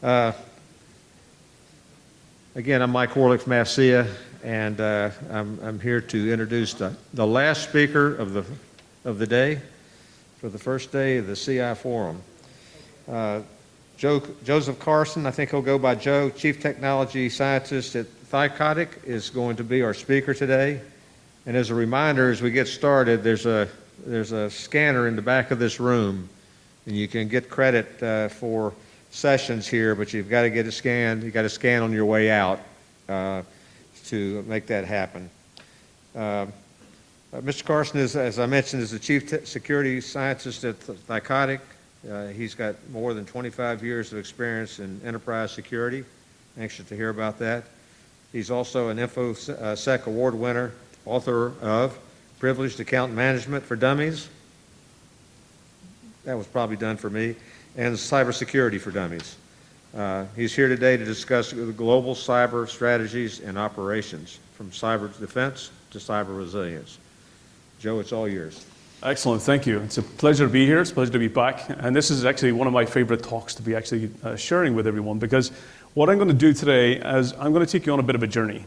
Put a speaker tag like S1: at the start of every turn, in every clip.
S1: Again, I'm Mike Warlick from AFCEA, and I'm here to introduce the last speaker of the day for the first day of the CI Forum. Joseph Carson, I think he'll go by Joe, Chief Technology Scientist at Thycotic, is going to be our speaker today. And as a reminder, as we get started, there's a scanner in the back of this room, and you can get credit for sessions here, but you've got to get it scanned. You've got to scan on your way out to make that happen. Mr. Carson is, as I mentioned, is the Chief Security Scientist at Thycotic. He's got more than 25 years of experience in enterprise security. Anxious to hear about that. He's also an InfoSec Award winner, author of Privileged Account Management for Dummies. That was probably done for me. And Cybersecurity for Dummies. He's here today to discuss the global cyber strategies and operations, from cyber defense to cyber resilience. Joe, it's all yours.
S2: Excellent, thank you. It's a pleasure to be here. It's a pleasure to be back. And this is actually one of my favorite talks to be actually sharing with everyone, because what I'm going to do today is I'm going to take you on a bit of a journey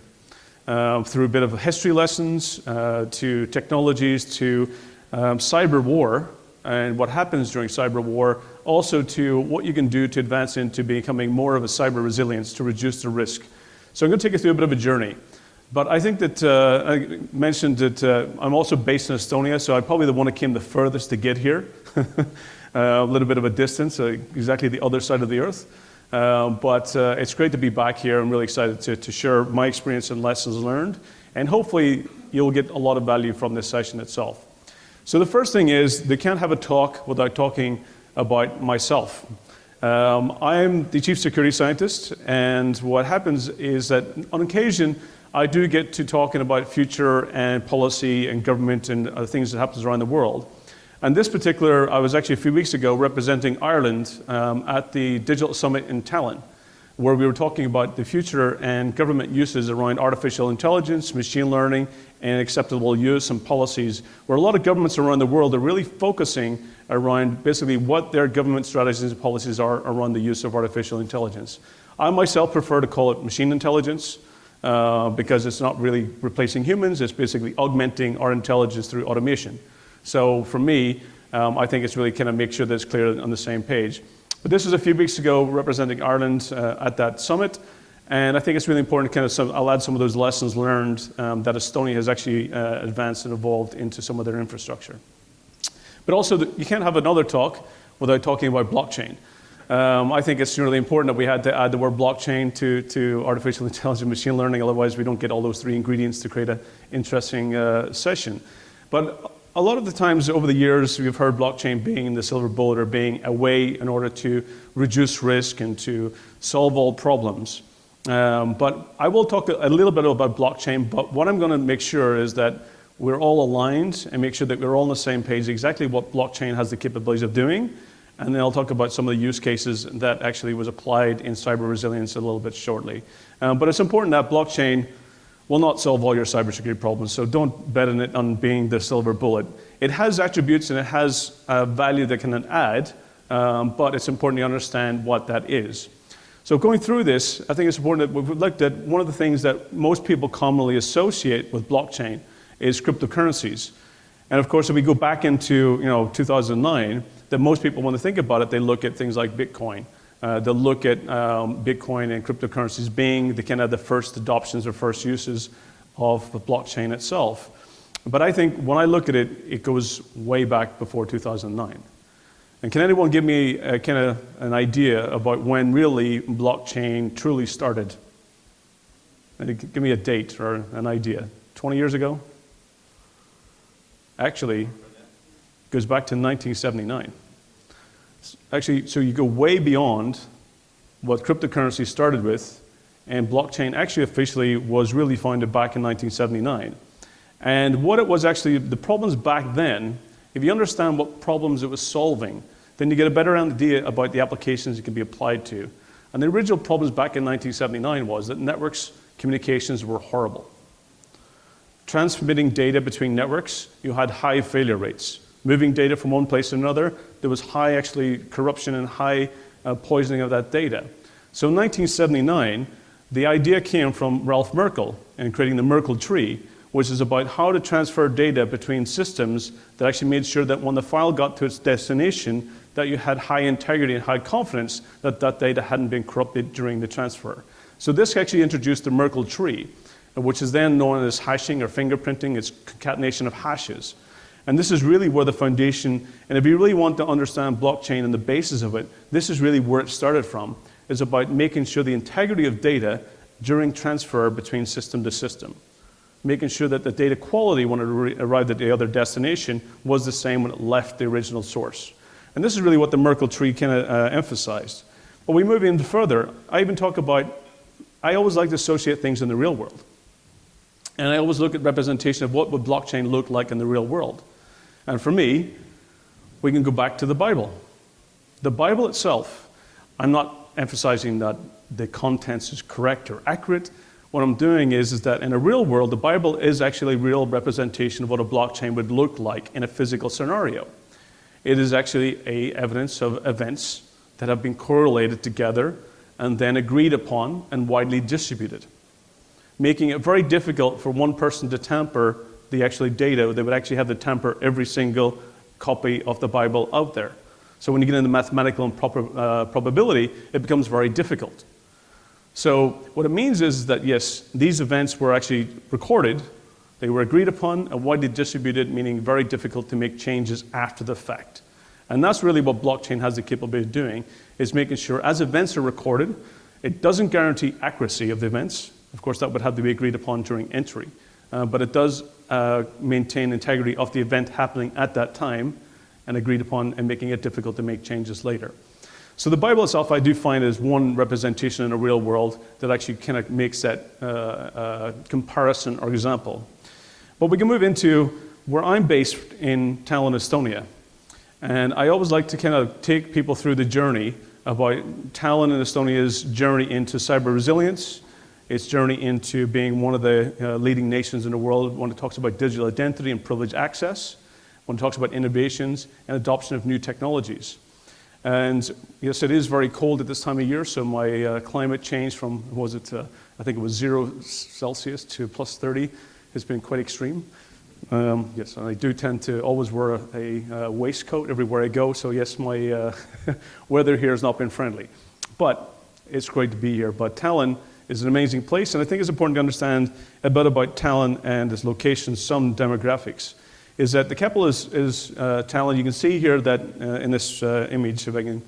S2: through a bit of history lessons, to technologies, to cyber war, and what happens during cyber war, also to what you can do to advance into becoming more of a cyber resilience to reduce the risk. So I'm going to take you through a bit of a journey. But I think that I mentioned that I'm also based in Estonia, so I'm probably the one that came the furthest to get here. A little bit of a distance, exactly the other side of the earth. But it's great to be back here. I'm really excited to share my experience and lessons learned. And hopefully you'll get a lot of value from this session itself. So the first thing is, they can't have a talk without talking about myself. I'm the Chief Security Scientist, and what happens is that on occasion, I do get to talking about future and policy and government and things that happens around the world. And this particular, I was actually a few weeks ago representing Ireland at the Digital Summit in Tallinn, where we were talking about the future and government uses around artificial intelligence, machine learning, and acceptable use and policies, where a lot of governments around the world are really focusing around basically what their government strategies and policies are around the use of artificial intelligence. I myself prefer to call it machine intelligence because it's not really replacing humans, it's basically augmenting our intelligence through automation. So for me, I think it's really kind of make sure that it's clear on the same page. But this was a few weeks ago representing Ireland at that summit. And I think it's really important to I'll add some of those lessons learned that Estonia has actually advanced and evolved into some of their infrastructure. But also, you can't have another talk without talking about blockchain. I think it's really important that we had to add the word blockchain to artificial intelligence, machine learning, otherwise we don't get all those three ingredients to create an interesting session. But a lot of the times over the years, we've heard blockchain being the silver bullet or being a way in order to reduce risk and to solve all problems. But I will talk a little bit about blockchain, but what I'm going to make sure is that we're all aligned and make sure that we're all on the same page exactly what blockchain has the capabilities of doing. And then I'll talk about some of the use cases that actually was applied in cyber resilience a little bit shortly. But it's important that blockchain will not solve all your cybersecurity problems, so don't bet on it on being the silver bullet. It has attributes and it has value that can add, but it's important to understand what that is. So going through this, I think it's important that we've looked at one of the things that most people commonly associate with blockchain is cryptocurrencies. And of course, if we go back into 2009, that most people, when they think about it, they look at things like Bitcoin. They'll look at Bitcoin and cryptocurrencies being the kind of the first adoptions or first uses of the blockchain itself. But I think when I look at it, it goes way back before 2009. And can anyone give me kind of an idea about when really blockchain truly started? Give me a date or an idea. 20 years ago? Actually, it goes back to 1979. Actually, so you go way beyond what cryptocurrency started with, and blockchain actually officially was really founded back in 1979. And what it was actually, the problems back then, if you understand what problems it was solving, then you get a better idea about the applications it can be applied to. And the original problems back in 1979 was that networks communications were horrible. Transmitting data between networks, you had high failure rates. Moving data from one place to another, there was high actually corruption and high poisoning of that data. So in 1979, the idea came from Ralph Merkle in creating the Merkle tree, which is about how to transfer data between systems that actually made sure that when the file got to its destination, that you had high integrity and high confidence that that data hadn't been corrupted during the transfer. So this actually introduced the Merkle tree, which is then known as hashing or fingerprinting. It's concatenation of hashes. And this is really where the foundation, and if you really want to understand blockchain and the basis of it, this is really where it started from. It's about making sure the integrity of data during transfer between system to system. Making sure that the data quality when it arrived at the other destination was the same when it left the original source. And this is really what the Merkle tree kind of emphasized. But we move even further. I even talk about, I always like to associate things in the real world. And I always look at representation of what would blockchain look like in the real world. And for me, we can go back to the Bible. The Bible itself, I'm not emphasizing that the contents is correct or accurate. What I'm doing is that in a real world, the Bible is actually a real representation of what a blockchain would look like in a physical scenario. It is actually a evidence of events that have been correlated together and then agreed upon and widely distributed, making it very difficult for one person to tamper the actual data. They would actually have to tamper every single copy of the Bible out there. So when you get into mathematical and probability, it becomes very difficult. So what it means is that, yes, these events were actually recorded, they were agreed upon and widely distributed, meaning very difficult to make changes after the fact. And that's really what blockchain has the capability of doing, is making sure as events are recorded, it doesn't guarantee accuracy of the events. Of course, that would have to be agreed upon during entry. But it does maintain integrity of the event happening at that time and agreed upon and making it difficult to make changes later. So the Bible itself I do find is one representation in a real world that actually kind of makes that comparison or example. But we can move into where I'm based in Tallinn, Estonia. And I always like to kind of take people through the journey about Tallinn and Estonia's journey into cyber resilience, its journey into being one of the leading nations in the world when it talks about digital identity and privileged access, when it talks about innovations and adoption of new technologies. And yes, it is very cold at this time of year, so my climate change from, I think it was 0 Celsius to plus 30 has been quite extreme. Yes, and I do tend to always wear a waistcoat everywhere I go, so yes, my weather here has not been friendly. But it's great to be here. But Tallinn is an amazing place, and I think it's important to understand a bit about Tallinn and its location, some demographics. Is that the capital is Tallinn. You can see here that in this image, if I can,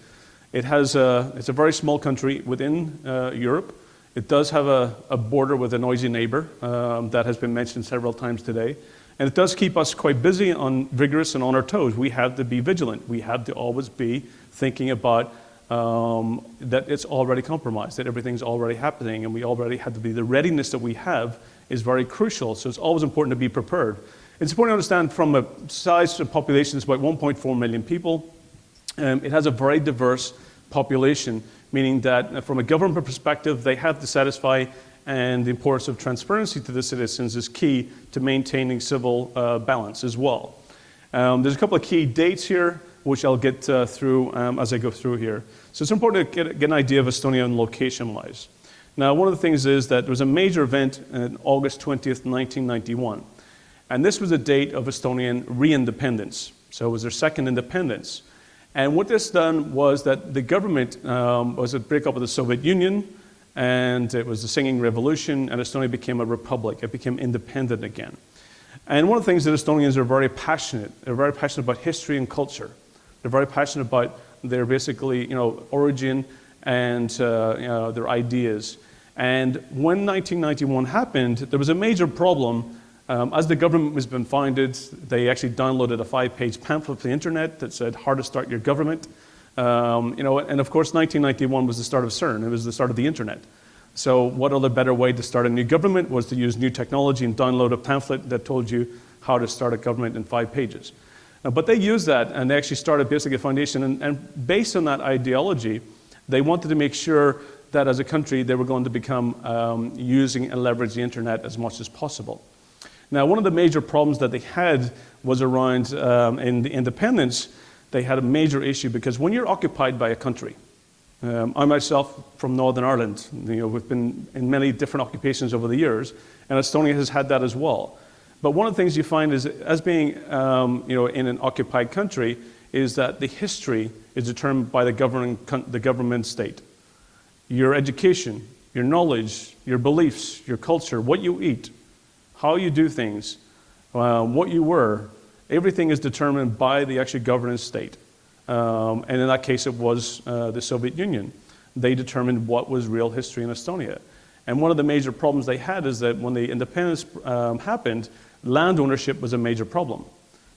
S2: it's a very small country within Europe. It does have a border with a noisy neighbor that has been mentioned several times today. And it does keep us quite busy, vigorous, and on our toes. We have to be vigilant. We have to always be thinking about that it's already compromised, that everything's already happening, and we already have to be, the readiness that we have is very crucial. So it's always important to be prepared. It's important to understand from a size of population, it's about 1.4 million people. It has a very diverse population, meaning that from a government perspective, they have to satisfy, and the importance of transparency to the citizens is key to maintaining civil balance as well. There's a couple of key dates here, which I'll get through as I go through here. So it's important to get an idea of Estonia location-wise. Now, one of the things is that there was a major event on August 20th, 1991. And this was a date of Estonian re-independence. So it was their second independence. And what this done was that the government was a breakup of the Soviet Union, and it was the Singing Revolution, and Estonia became a republic. It became independent again. And one of the things that Estonians are very passionate, they're very passionate about history and culture. They're very passionate about their basically, origin and their ideas. And when 1991 happened, there was a major problem. As the government was being founded, they actually downloaded a 5-page pamphlet to the internet that said how to start your government. And of course 1991 was the start of CERN. It was the start of the internet. So what other better way to start a new government was to use new technology and download a pamphlet that told you how to start a government in 5 pages. But they used that, and they actually started basically a foundation, and based on that ideology, they wanted to make sure that as a country they were going to become using and leverage the internet as much as possible. Now, one of the major problems that they had was around in the independence. They had a major issue because when you're occupied by a country, I myself from Northern Ireland, we've been in many different occupations over the years, and Estonia has had that as well. But one of the things you find is, as being in an occupied country, is that the history is determined by the government state. Your education, your knowledge, your beliefs, your culture, what you eat, how you do things, what you were, everything is determined by the actual governance state. And in that case, it was the Soviet Union. They determined what was real history in Estonia. And one of the major problems they had is that when the independence happened, land ownership was a major problem,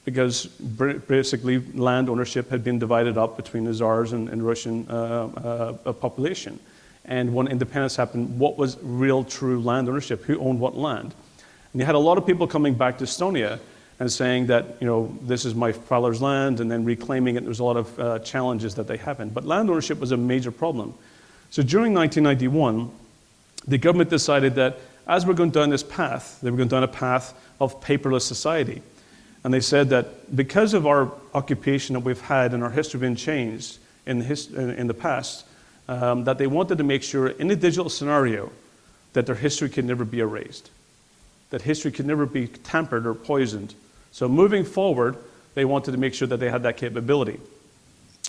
S2: because basically land ownership had been divided up between the Tsars and Russian population. And when independence happened, what was real, true land ownership? Who owned what land? And you had a lot of people coming back to Estonia and saying that, this is my father's land, and then reclaiming it. There's a lot of challenges that they happened. But land ownership was a major problem. So during 1991, the government decided that as we're going down this path, they were going down a path of paperless society. And they said that because of our occupation that we've had and our history being changed in the past, that they wanted to make sure in the digital scenario that their history could never be erased, that history could never be tampered or poisoned. So moving forward, they wanted to make sure that they had that capability.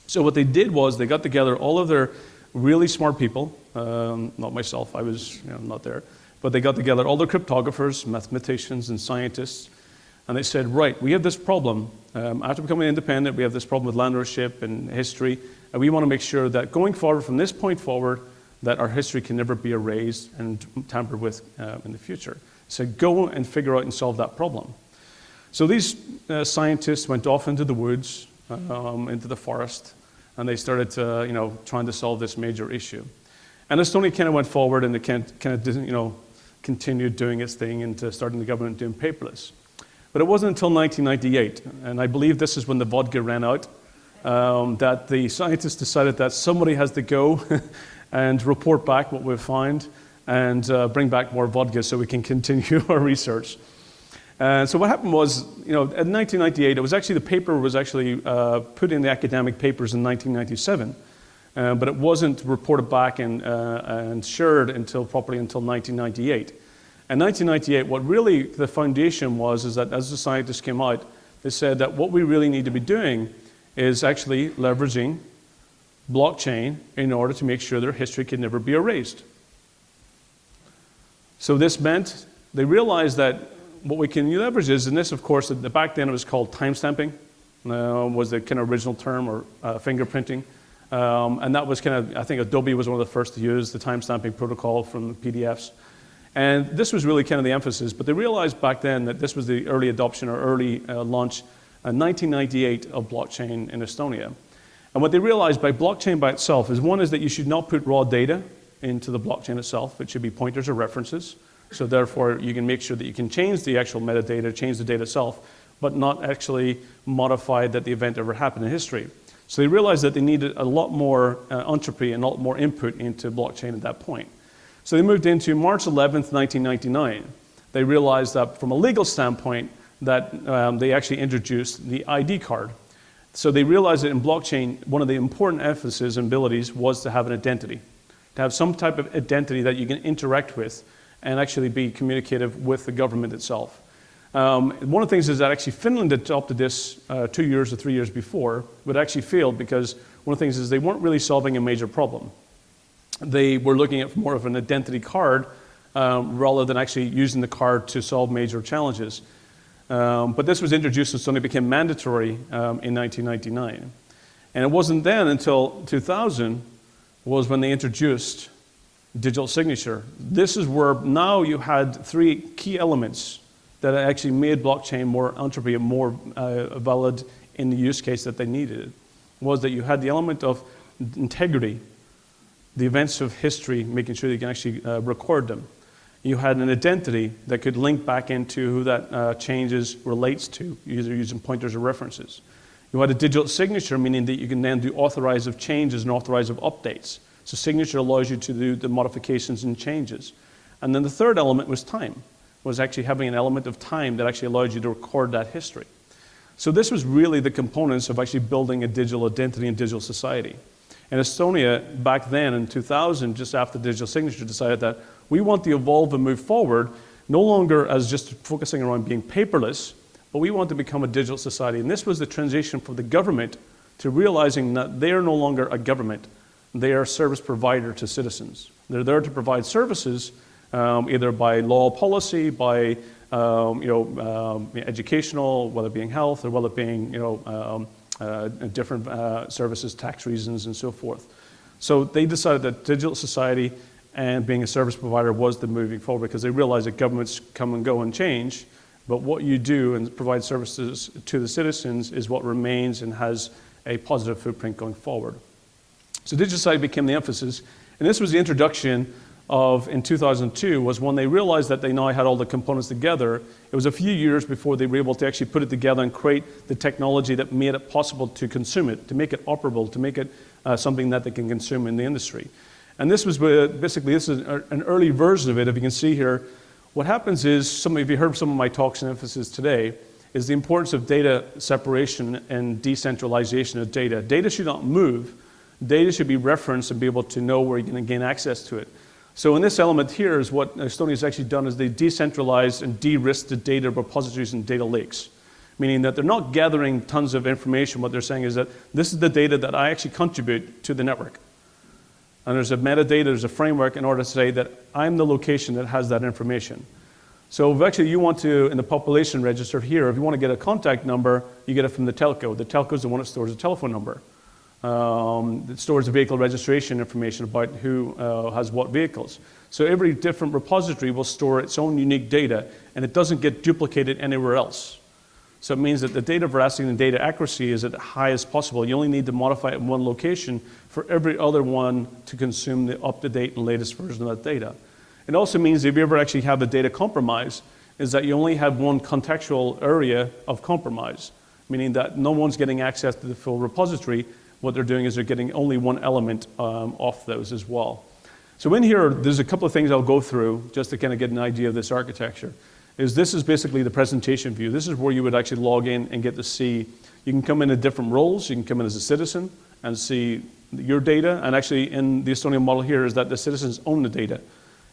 S2: So what they did was they got together all of their really smart people, not myself, I was not there, but they got together all the cryptographers, mathematicians, and scientists, and they said, right, we have this problem. After becoming independent, we have this problem with land ownership and history, and we want to make sure that going forward, from this point forward, that our history can never be erased and tampered with in the future. So go and figure out and solve that problem. So these scientists went off into the woods, into the forest, and they started trying to solve this major issue. And Estonia kind of went forward, and it continued doing its thing into starting the government doing paperless. But it wasn't until 1998, and I believe this is when the vodka ran out, that the scientists decided that somebody has to go and report back what we've found and bring back more vodka so we can continue our research. And so what happened was, in 1998, it was actually, the paper was actually put in the academic papers in 1997, but it wasn't reported back and shared properly until 1998. In 1998, what really the foundation was is that as the scientists came out, they said that what we really need to be doing is actually leveraging blockchain in order to make sure their history can never be erased. So this meant they realized that what we can leverage is, and this of course, back then it was called timestamping, was the kind of original term, or fingerprinting. And that was I think Adobe was one of the first to use the timestamping protocol from the PDFs. And this was really kind of the emphasis, but they realized back then that this was the early adoption or early launch in 1998 of blockchain in Estonia. And what they realized by blockchain by itself is, one is that you should not put raw data into the blockchain itself. It should be pointers or references. So therefore, you can make sure that you can change the actual metadata, change the data itself, but not actually modify that the event ever happened in history. So they realized that they needed a lot more entropy and a lot more input into blockchain at that point. So they moved into March 11th, 1999. They realized that from a legal standpoint, that they actually introduced the ID card. So they realized that in blockchain, one of the important emphases and abilities was to have an identity, to have some type of identity that you can interact with and actually be communicative with the government itself. One of the things is that actually Finland adopted this 2 years or 3 years before, but actually failed because one of the things is they weren't really solving a major problem. They were looking at more of an identity card rather than actually using the card to solve major challenges. But this was introduced and suddenly became mandatory in 1999. And it wasn't then until 2000 was when they introduced digital signature. This is where now you had three key elements that actually made blockchain more entropy and more valid in the use case that they needed. Was that you had the element of integrity, the events of history, making sure you can actually record them. You had an identity that could link back into who that changes relates to, either using pointers or references. You had a digital signature, meaning that you can then do authorize of changes and authorize of updates. So signature allows you to do the modifications and changes. And then the third element was time, was actually having an element of time that actually allowed you to record that history. So this was really the components of actually building a digital identity and digital society. And Estonia, back then in 2000, just after digital signature, decided that we want to evolve and move forward, no longer as just focusing around being paperless, but we want to become a digital society. And this was the transition from the government to realizing that they are no longer a government. They are a service provider to citizens. They're there to provide services, either by law policy, by educational, whether it being health, or whether it being different services, tax reasons, and so forth. So they decided that digital society and being a service provider was the moving forward, because they realized that governments come and go and change, but what you do and provide services to the citizens is what remains and has a positive footprint going forward. So digital society became the emphasis, and this was the introduction of, in 2002, was when they realized that they now had all the components together. It was a few years before they were able to actually put it together and create the technology that made it possible to consume it, to make it operable, to make it something that they can consume in the industry. And this was basically, this is an early version of it. If you can see here, what happens is, some of you heard some of my talks and emphasis today, is the importance of data separation and decentralization of data. Data should not move. Data should be referenced and be able to know where you're going to gain access to it. So in this element here is what Estonia has actually done, is they decentralized and de-risked the data repositories and data lakes, meaning that they're not gathering tons of information. What they're saying is that this is the data that I actually contribute to the network. And there's a metadata, there's a framework in order to say that I'm the location that has that information. So if actually you want to, in the population register here, if you want to get a contact number, you get it from the telco. The telco is the one that stores the telephone number. It stores the vehicle registration information about who has what vehicles. So every different repository will store its own unique data, and it doesn't get duplicated anywhere else. So it means that the data veracity and data accuracy is at the highest possible. You only need to modify it in one location for every other one to consume the up-to-date and latest version of that data. It also means if you ever actually have the data compromise, is that you only have one contextual area of compromise, meaning that no one's getting access to the full repository. What they're doing is they're getting only one element off those as well. So in here, there's a couple of things I'll go through just to kind of get an idea of this architecture. This is basically the presentation view. This is where you would actually log in and get to see. You can come in at different roles. You can come in as a citizen and see your data. And actually in the Estonian model here is that the citizens own the data.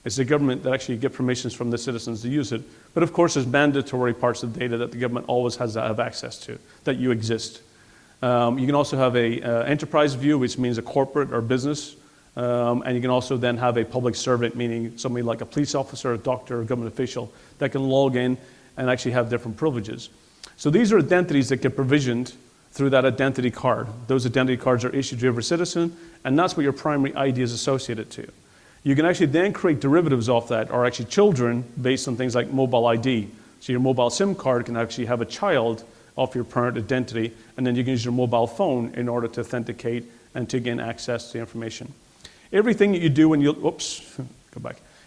S2: It's the government that actually get permissions from the citizens to use it. But of course, there's mandatory parts of the data that the government always has to have access to, that you exist. You can also have a enterprise view, which means a corporate or business. And you can also then have a public servant, meaning somebody like a police officer, a doctor, a government official that can log in and actually have different privileges. So these are identities that get provisioned through that identity card. Those identity cards are issued to every citizen, and that's what your primary ID is associated to. You can actually then create derivatives off that, or actually children, based on things like mobile ID. So your mobile SIM card can actually have a child off your parent identity, and then you can use your mobile phone in order to authenticate and to gain access to information. Everything that you do when you,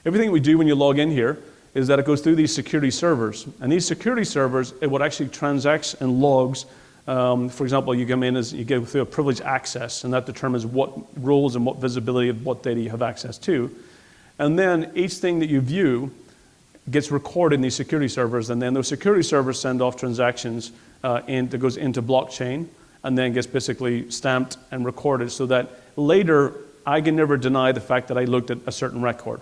S2: everything we do when you log in here is that it goes through these security servers. And these security servers, it would actually transacts and logs. For example, you come in as you go through a privileged access, and that determines what roles and what visibility of what data you have access to. And then each thing that you view gets recorded in these security servers, and then those security servers send off transactions that goes into blockchain, and then gets basically stamped and recorded so that later I can never deny the fact that I looked at a certain record.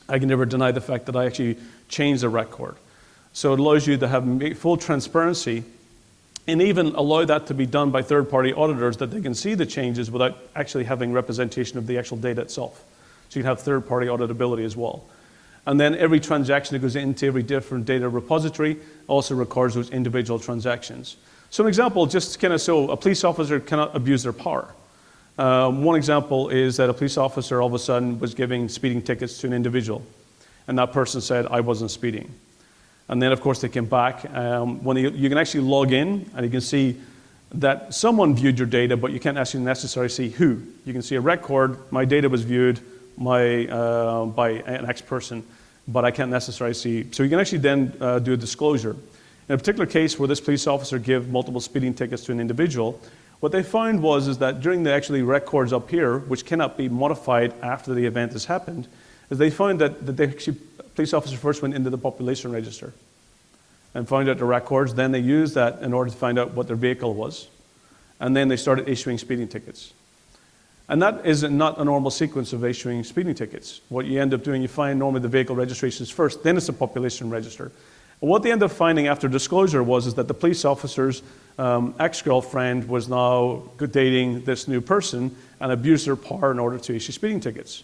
S2: I can never deny the fact that I actually changed a record. So it allows you to have full transparency and even allow that to be done by third-party auditors, that they can see the changes without actually having representation of the actual data itself. So you can have third-party auditability as well. And then every transaction that goes into every different data repository also records those individual transactions. So an example, just kind of so a police officer cannot abuse their power. One example is that a police officer all of a sudden was giving speeding tickets to an individual, and that person said, I wasn't speeding. And then, of course, they came back. When you can actually log in, and you can see that someone viewed your data, but you can't actually necessarily see who. You can see a record, my data was viewed by an X person, but I can't necessarily see. So you can actually then do a disclosure. In a particular case where this police officer gave multiple speeding tickets to an individual, what they found is that during the actually records up here, which cannot be modified after the event has happened, is they found that the police officer first went into the population register and found out the records. Then they used that in order to find out what their vehicle was. And then they started issuing speeding tickets. And that is not a normal sequence of issuing speeding tickets. What you end up doing, you find normally the vehicle registrations first, then it's a population register. And what they end up finding after disclosure was is that the police officer's ex-girlfriend was now dating this new person and abused her power in order to issue speeding tickets.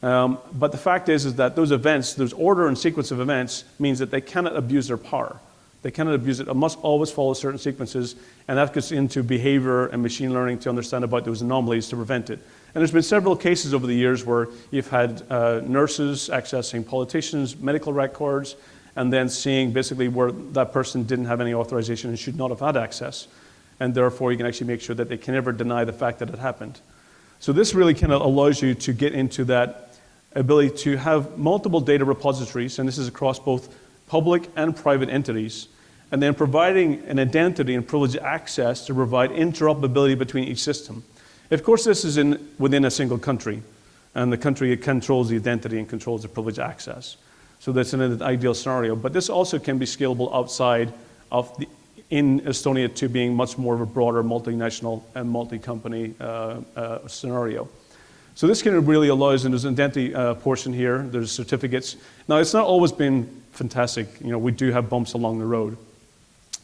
S2: But the fact is that those events, those order and sequence of events, means that they cannot abuse their power. They cannot abuse it. It must always follow certain sequences, and that gets into behavior and machine learning to understand about those anomalies to prevent it. And there's been several cases over the years where you've had nurses accessing politicians' medical records, and then seeing basically where that person didn't have any authorization and should not have had access. And therefore, you can actually make sure that they can never deny the fact that it happened. So this really kind of allows you to get into that ability to have multiple data repositories, and this is across both public and private entities, and then providing an identity and privileged access to provide interoperability between each system. Of course, this is within a single country, and the country controls the identity and controls the privileged access. So that's an ideal scenario. But this also can be scalable outside of in Estonia to being much more of a broader multinational and multi-company scenario. So this kind of really allows, and there's an identity portion here, there's certificates. Now, it's not always been fantastic. You know, we do have bumps along the road,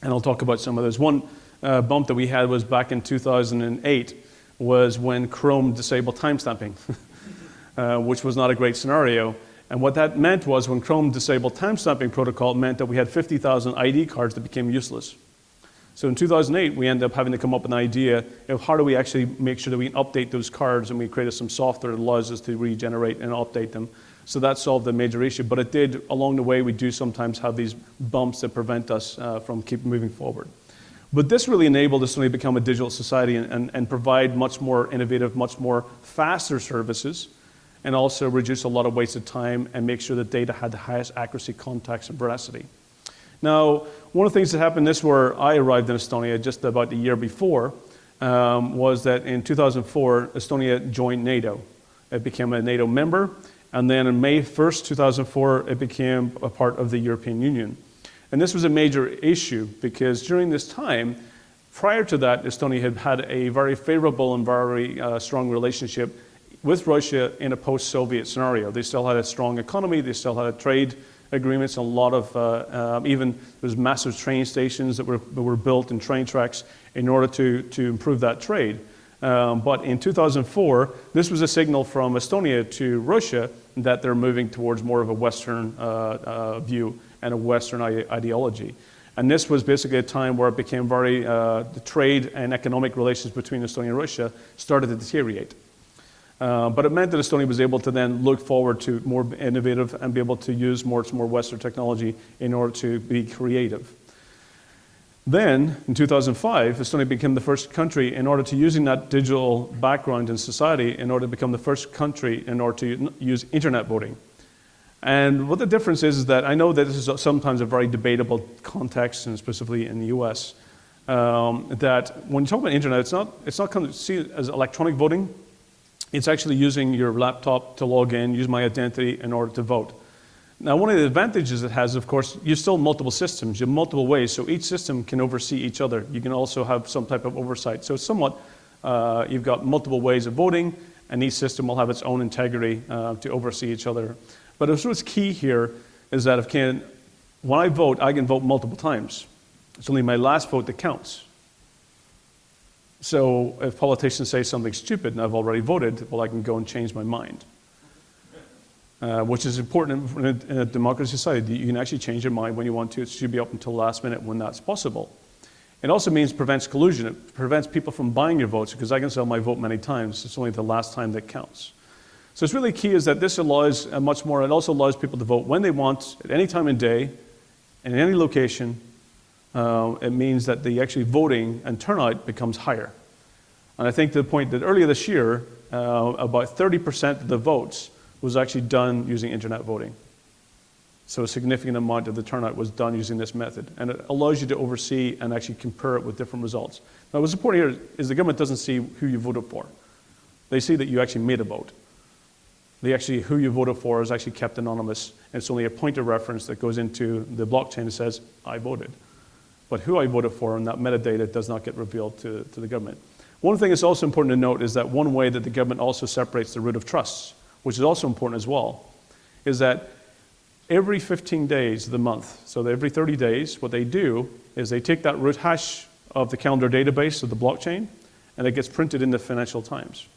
S2: and I'll talk about some of those. One bump that we had was back in 2008, was when Chrome disabled timestamping, which was not a great scenario. And what that meant was when Chrome disabled timestamping protocol, it meant that we had 50,000 ID cards that became useless. So in 2008, we ended up having to come up with an idea of how do we actually make sure that we can update those cards, and we created some software that allows us to regenerate and update them. So that solved the major issue. But it did, along the way, we do sometimes have these bumps that prevent us from keep moving forward. But this really enabled us to become a digital society and provide much more innovative, much more faster services, and also reduce a lot of wasted time and make sure that data had the highest accuracy, context, and veracity. Now, one of the things that happened, this where I arrived in Estonia just about a year before, was that in 2004, Estonia joined NATO. It became a NATO member, and then on May 1st, 2004, it became a part of the European Union. And this was a major issue because during this time, prior to that, Estonia had had a very favorable and very strong relationship with Russia in a post-Soviet scenario. They still had a strong economy, they still had trade agreements, a lot of, even there's massive train stations that were built and train tracks in order to improve that trade. But in 2004, this was a signal from Estonia to Russia that they're moving towards more of a Western view and a Western ideology. And this was basically a time where it became very, the trade and economic relations between Estonia and Russia started to deteriorate. But it meant that Estonia was able to then look forward to more innovative and be able to use more Western technology in order to be creative. Then, in 2005, Estonia became the first country in order to using that digital background in society in order to become the first country in order to use internet voting. And what the difference is that I know that this is sometimes a very debatable context, and specifically in the US, that when you talk about internet, it's not kind of seen as electronic voting. It's actually using your laptop to log in, use my identity in order to vote. Now, one of the advantages it has, of course, you still have multiple systems, you have multiple ways, so each system can oversee each other. You can also have some type of oversight. So it's somewhat, you've got multiple ways of voting, and each system will have its own integrity to oversee each other. But what's key here is that when I vote, I can vote multiple times. It's only my last vote that counts. So if politicians say something stupid and I've already voted, well, I can go and change my mind. Which is important in a democracy society. You can actually change your mind when you want to. It should be up until the last minute when that's possible. It also means prevents collusion. It prevents people from buying your votes because I can sell my vote many times. It's only the last time that counts. So it's really key is that this allows much more. It also allows people to vote when they want, at any time of day, and in any location. It means that the actually voting and turnout becomes higher. And I think to the point that earlier this year, about 30% of the votes was actually done using internet voting. So a significant amount of the turnout was done using this method. And it allows you to oversee and actually compare it with different results. Now what's important here is the government doesn't see who you voted for. They see that you actually made a vote. Who you voted for is actually kept anonymous. And it's only a point of reference that goes into the blockchain that says, I voted. But who I voted for and that metadata does not get revealed to the government. One thing that's also important to note is that one way that the government also separates the root of trust, which is also important as well, is that every 15 days of the month, so every 30 days, what they do is they take that root hash of the calendar database of the blockchain, and it gets printed in the Financial Times.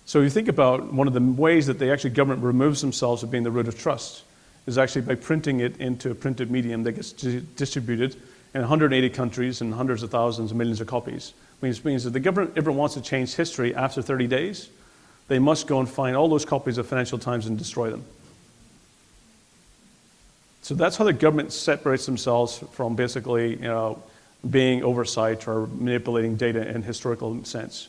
S2: So if you think about one of the ways that the actually government removes themselves of being the root of trust is actually by printing it into a printed medium that gets distributed in 180 countries and hundreds of thousands and millions of copies. Which means that the government ever wants to change history after 30 days, they must go and find all those copies of Financial Times and destroy them. So that's how the government separates themselves from basically, being oversight or manipulating data in historical sense.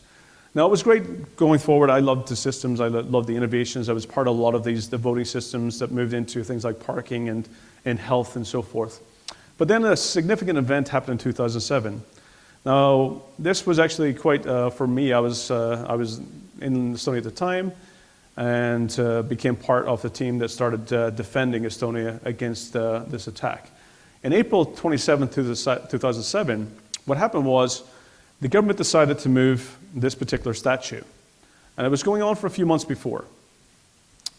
S2: Now, it was great going forward. I loved the systems. I loved the innovations. I was part of a lot of the voting systems that moved into things like parking and health and so forth. But then a significant event happened in 2007. Now, this was actually quite, for me, I was in Estonia at the time, and became part of the team that started defending Estonia against this attack. In April 27, 2007, what happened was the government decided to move this particular statue. And it was going on for a few months before.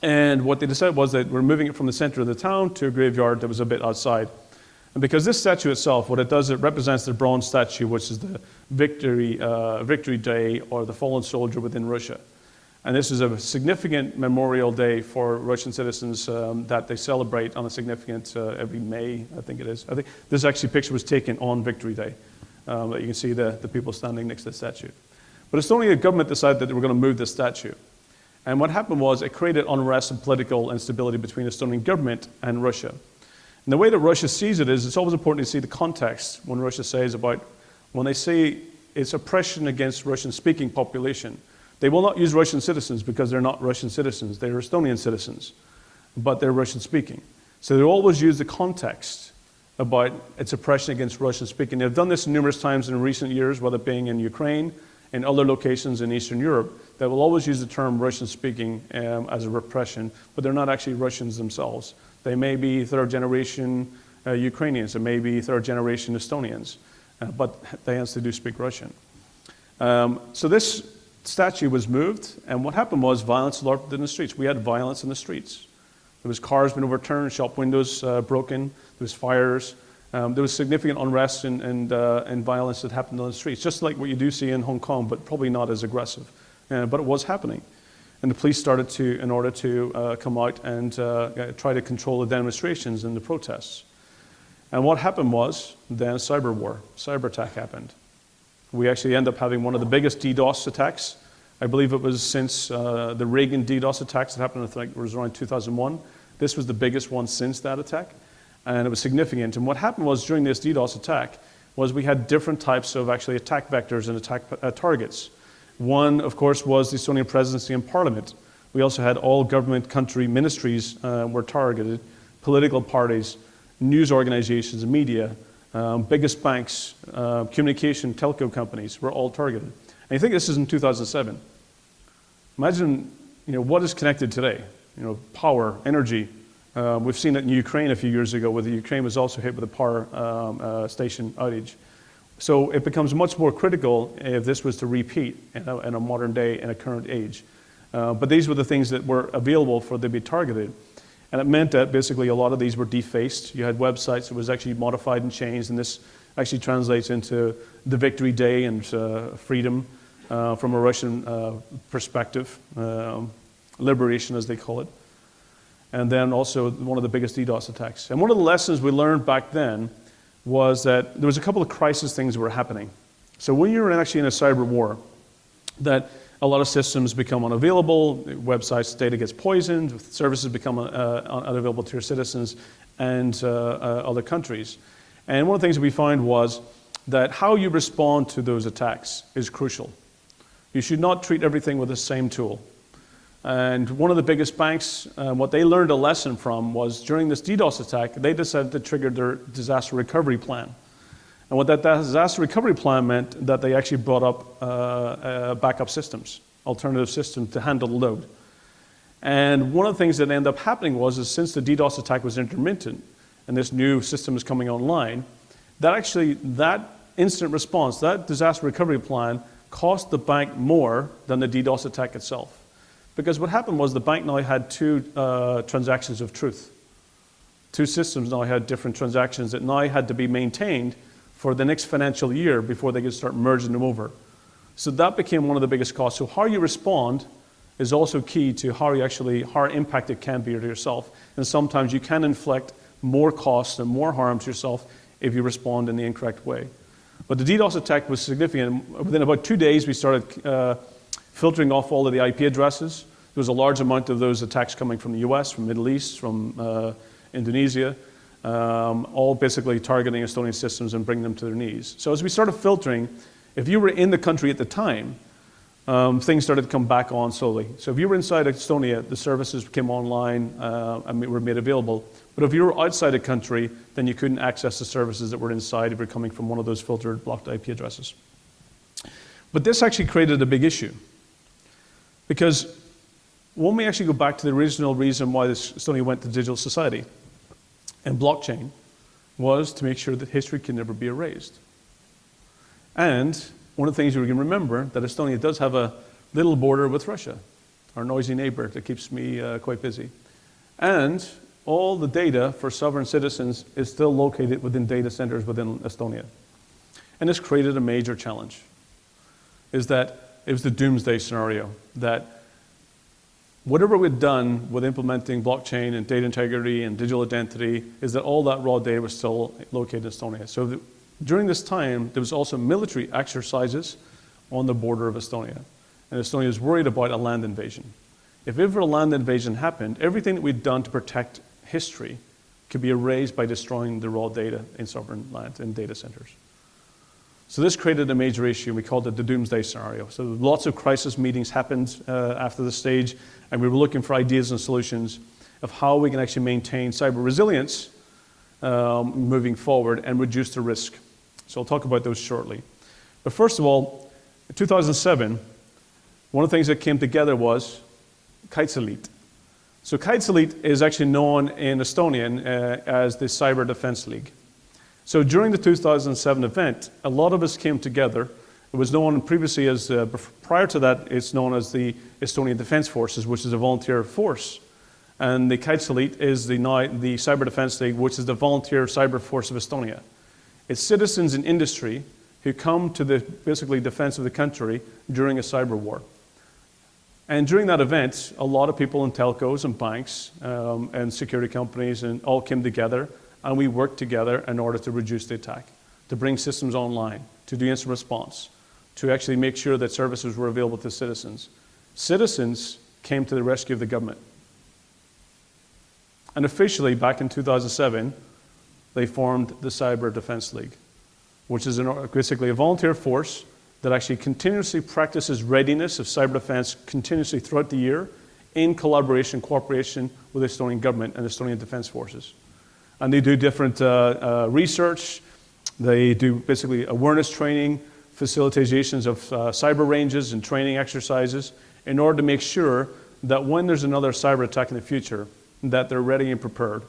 S2: And what they decided was that we're moving it from the center of the town to a graveyard that was a bit outside. And because this statue itself, what it does, it represents the bronze statue, which is the Victory Day, or the fallen soldier within Russia. And this is a significant memorial day for Russian citizens that they celebrate on a significant, every May, I think it is. I think this actually picture was taken on Victory Day. That you can see the people standing next to the statue. But Estonian government decided that they were going to move this statue. And what happened was it created unrest and political instability between the Estonian government and Russia. And the way that Russia sees it is, it's always important to see the context when Russia says about, when they say it's oppression against Russian-speaking population. They will not use Russian citizens because they're not Russian citizens. They're Estonian citizens, but they're Russian-speaking. So they always use the context about its oppression against Russian-speaking. They've done this numerous times in recent years, whether it being in Ukraine and other locations in Eastern Europe. They will always use the term Russian-speaking as a repression, but they're not actually Russians themselves. They may be third-generation Ukrainians, they may be third-generation Estonians, but they hence do speak Russian. So this statue was moved, and what happened was violence erupted in the streets. We had violence in the streets. There was cars being overturned, shop windows broken, there was fires. There was significant unrest and violence that happened on the streets, just like what you do see in Hong Kong, but probably not as aggressive. But it was happening. And the police started to, in order to come out and try to control the demonstrations and the protests. And what happened was, then a cyber war, cyber attack happened. We actually ended up having one of the biggest DDoS attacks. I believe it was since the Reagan DDoS attacks that happened, I think it was around 2001. This was the biggest one since that attack. And it was significant. And what happened was during this DDoS attack was we had different types of actually attack vectors and attack targets. One, of course, was the Estonian presidency and parliament. We also had all government country ministries were targeted, political parties, news organizations, media, biggest banks, communication, telco companies were all targeted. And you think this is in 2007. Imagine, what is connected today? Power, energy. We've seen it in Ukraine a few years ago, where the Ukraine was also hit with a power station outage. So it becomes much more critical if this was to repeat in a modern day, in a current age. But these were the things that were available for them to be targeted. And it meant that basically a lot of these were defaced. You had websites that was actually modified and changed, and this actually translates into the Victory Day and freedom from a Russian perspective, liberation as they call it. And then also one of the biggest DDoS attacks. And one of the lessons we learned back then was that there was a couple of crisis things that were happening. So when you're actually in a cyber war, that a lot of systems become unavailable, websites, data gets poisoned, services become unavailable to your citizens and other countries. And one of the things that we found was that how you respond to those attacks is crucial. You should not treat everything with the same tool. And one of the biggest banks, what they learned a lesson from was during this DDoS attack, they decided to trigger their disaster recovery plan. And what that disaster recovery plan meant that they actually brought up backup systems, alternative systems to handle the load. And one of the things that ended up happening was since the DDoS attack was intermittent and this new system is coming online, that incident response, that disaster recovery plan cost the bank more than the DDoS attack itself. Because what happened was the bank now had two transactions of truth. Two systems now had different transactions that now had to be maintained for the next financial year before they could start merging them over. So that became one of the biggest costs. So how you respond is also key to how impact it can be to yourself. And sometimes you can inflict more costs and more harm to yourself if you respond in the incorrect way. But the DDoS attack was significant. Within about 2 days, we started filtering off all of the IP addresses. There was a large amount of those attacks coming from the US, from Middle East, from Indonesia, all basically targeting Estonian systems and bringing them to their knees. So as we started filtering, if you were in the country at the time, things started to come back on slowly. So if you were inside Estonia, the services came online and were made available. But if you were outside the country, then you couldn't access the services that were inside if you're coming from one of those filtered blocked IP addresses. But this actually created a big issue. Because when we actually go back to the original reason why Estonia went to digital society and blockchain was to make sure that history can never be erased. And one of the things you can remember that Estonia does have a little border with Russia, our noisy neighbor that keeps me quite busy. And all the data for sovereign citizens is still located within data centers within Estonia. And this created a major challenge, is that it was the Doomsday Scenario, that whatever we'd done with implementing blockchain and data integrity and digital identity is that all that raw data was still located in Estonia. So during this time, there was also military exercises on the border of Estonia. And Estonia was worried about a land invasion. If ever a land invasion happened, everything that we'd done to protect history could be erased by destroying the raw data in sovereign land and data centers. So this created a major issue, and we called it the Doomsday Scenario. So lots of crisis meetings happened after the stage, and we were looking for ideas and solutions of how we can actually maintain cyber resilience moving forward and reduce the risk. So I'll talk about those shortly. But first of all, in 2007, one of the things that came together was AFCEA. So AFCEA is actually known in Estonian as the Cyber Defense League. So during the 2007 event, a lot of us came together. It was known previously as, prior to that, it's known as the Estonian Defense Forces, which is a volunteer force. And the AFCEA is the Cyber Defense League, which is the volunteer cyber force of Estonia. It's citizens in industry who come to the basically defense of the country during a cyber war. And during that event, a lot of people in telcos and banks and security companies and all came together, and we worked together in order to reduce the attack, to bring systems online, to do instant response, to actually make sure that services were available to citizens. Citizens came to the rescue of the government. And officially, back in 2007, they formed the Cyber Defense League, which is basically a volunteer force that actually continuously practices readiness of cyber defense continuously throughout the year in collaboration, cooperation with the Estonian government and Estonian defense forces. And they do different research. They do basically awareness training, facilitations of cyber ranges and training exercises in order to make sure that when there's another cyber attack in the future, that they're ready and prepared.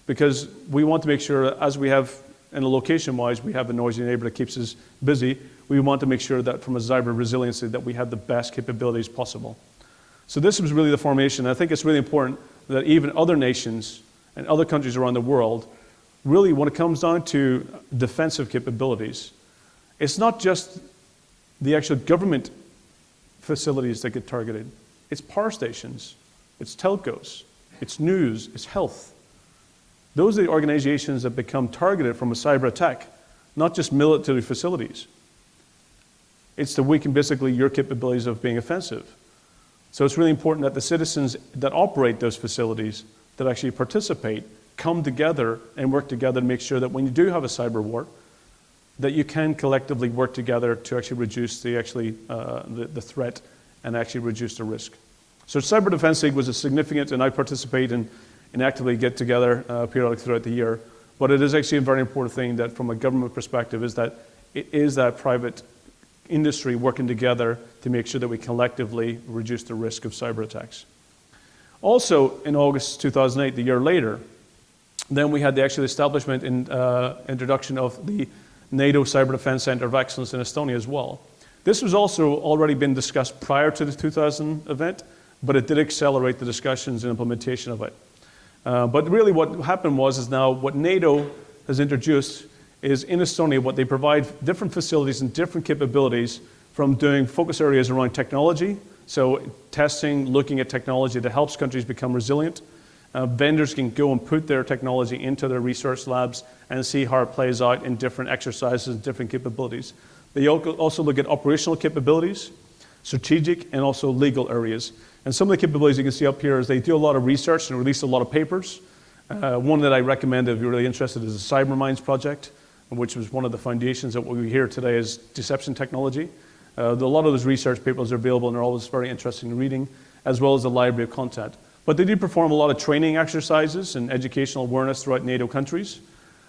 S2: Because we want to make sure, as we have in a location-wise, we have a noisy neighbor that keeps us busy. We want to make sure that from a cyber resiliency that we have the best capabilities possible. So this was really the formation. I think it's really important that even other nations and other countries around the world, really when it comes down to defensive capabilities, it's not just the actual government facilities that get targeted. It's power stations, it's telcos, it's news, it's health. Those are the organizations that become targeted from a cyber attack, not just military facilities. It's to weaken basically your capabilities of being offensive. So it's really important that the citizens that operate those facilities, that actually participate, come together and work together to make sure that when you do have a cyber war, that you can collectively work together to actually reduce the threat and actually reduce the risk. So Cyber Defense League was a significant, and I participate and actively get together periodically throughout the year. But it is actually a very important thing that from a government perspective is that it is that private industry working together to make sure that we collectively reduce the risk of cyber attacks. Also, in August 2008, the year later, then we had the actual establishment and introduction of the NATO Cyber Defense Center of Excellence in Estonia as well. This was also already been discussed prior to the 2000 event, but it did accelerate the discussions and implementation of it. But really what happened is now what NATO has introduced is in Estonia, what they provide different facilities and different capabilities from doing focus areas around technology, so testing, looking at technology that helps countries become resilient. Vendors can go and put their technology into their research labs and see how it plays out in different exercises and different capabilities. They also look at operational capabilities, strategic, and also legal areas. And some of the capabilities you can see up here is they do a lot of research and release a lot of papers. One that I recommend if you're really interested is the CyberMinds project, which was one of the foundations of what we hear today is deception technology. A lot of those research papers are available and they're always very interesting reading, as well as the library of content. But they do perform a lot of training exercises and educational awareness throughout NATO countries.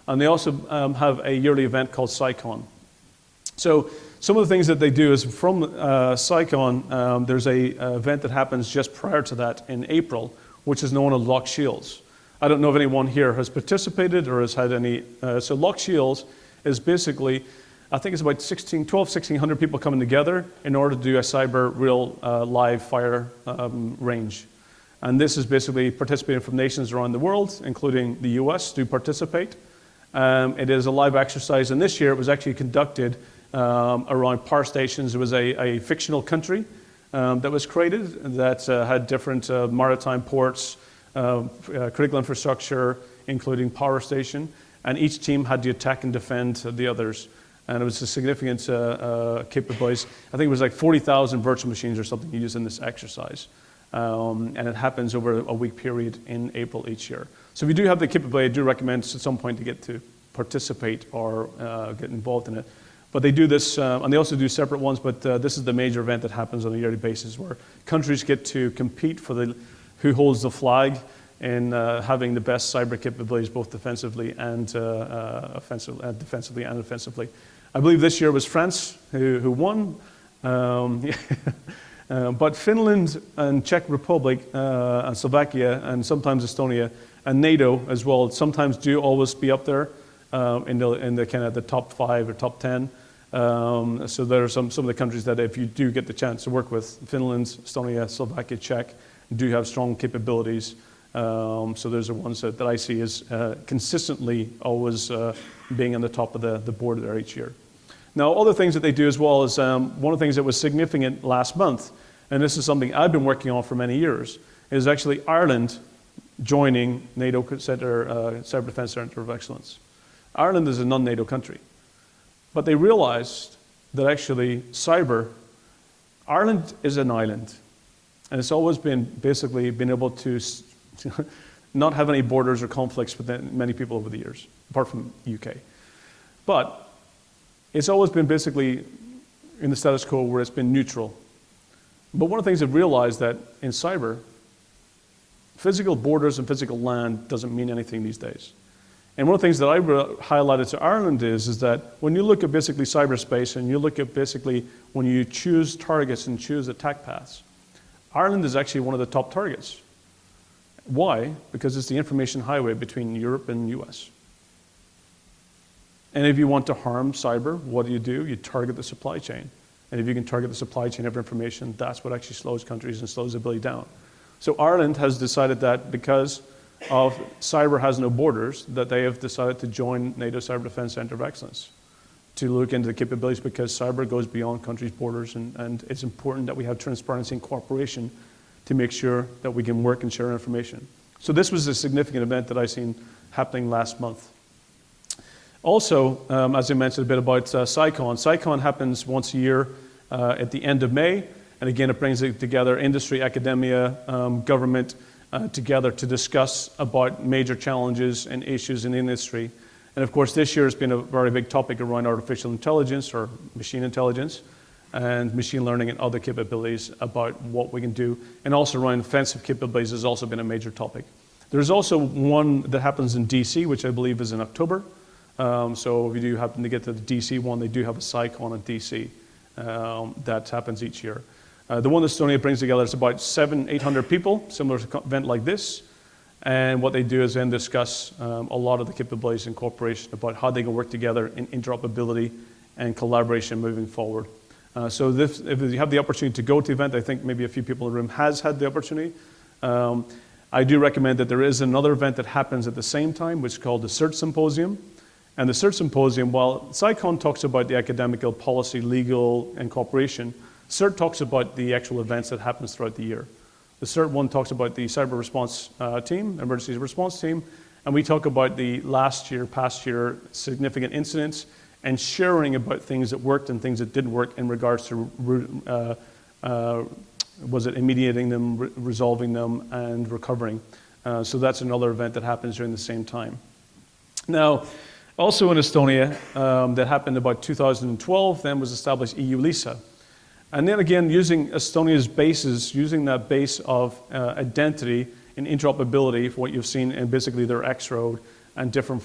S2: And they also have a yearly event called CyCon. So some of the things that they do is from CyCon, there's a event that happens just prior to that in April, which is known as Lock Shields. I don't know if anyone here has participated or has had any. So Lock Shields is basically, I think it's about 1,600 people coming together in order to do a cyber real live fire range. And this is basically participating from nations around the world, including the US, to participate. It is a live exercise, and this year it was actually conducted around power stations. It was a fictional country that was created that had different maritime ports, critical infrastructure, including power station, and each team had to attack and defend the others. And it was a significant capabilities. I think it was like 40,000 virtual machines or something used in this exercise. And it happens over a week period in April each year. So if you do have the capability, I do recommend at some point to get to participate or get involved in it. But they do this, and they also do separate ones, but this is the major event that happens on a yearly basis where countries get to compete for who holds the flag in having the best cyber capabilities, both defensively and defensively and offensively. I believe this year was France who won. But Finland and Czech Republic and Slovakia and sometimes Estonia and NATO as well sometimes do always be up there in the kind of the top 5 or top 10. So there are some of the countries that if you do get the chance to work with, Finland, Estonia, Slovakia, Czech, do have strong capabilities. So those are ones that I see as consistently always being on the top of the board there each year. Now, other things that they do as well is one of the things that was significant last month, and this is something I've been working on for many years, is actually Ireland joining NATO Cyber Defense Center of Excellence. Ireland is a non-NATO country, but they realized that actually Ireland is an island, and it's always been basically been able to not have any borders or conflicts with many people over the years, apart from UK. But it's always been basically in the status quo where it's been neutral. But one of the things I've realized that in cyber, physical borders and physical land doesn't mean anything these days. And one of the things that I highlighted to Ireland is that when you look at basically cyberspace and you look at basically when you choose targets and choose attack paths, Ireland is actually one of the top targets. Why? Because it's the information highway between Europe and US. And if you want to harm cyber, what do? You target the supply chain. And if you can target the supply chain of information, that's what actually slows countries and slows the ability down. So Ireland has decided that because of cyber has no borders, that they have decided to join NATO Cyber Defense Center of Excellence to look into the capabilities because cyber goes beyond countries' borders and it's important that we have transparency and cooperation to make sure that we can work and share information. So this was a significant event that I've seen happening last month. Also, as I mentioned a bit about CyCon. CyCon happens once a year at the end of May, and again, it brings together industry, academia, government together to discuss about major challenges and issues in the industry. And of course, this year has been a very big topic around artificial intelligence or machine intelligence and machine learning and other capabilities about what we can do. And also around offensive capabilities has also been a major topic. There's also one that happens in DC, which I believe is in October. So if you do happen to get to the DC one, they do have a CyCon in DC that happens each year. The one that Estonia brings together is about 700-800 people, similar to an event like this. And what they do is then discuss a lot of the capabilities and cooperation about how they can work together in interoperability and collaboration moving forward. So if you have the opportunity to go to the event, I think maybe a few people in the room has had the opportunity. I do recommend that there is another event that happens at the same time, which is called the Search Symposium. And the Search Symposium, while CyCon talks about the academical, policy, legal, and cooperation, CERT talks about the actual events that happens throughout the year. The CERT one talks about the cyber response team, emergency response team, and we talk about the past year, significant incidents, and sharing about things that worked and things that didn't work in regards to, was it remediating them, resolving them, and recovering. So that's another event that happens during the same time. Now, also in Estonia, that happened about 2012, then was established EU-LISA. And then again, using Estonia's bases, using that base of identity and interoperability for what you've seen in basically their X-Road and different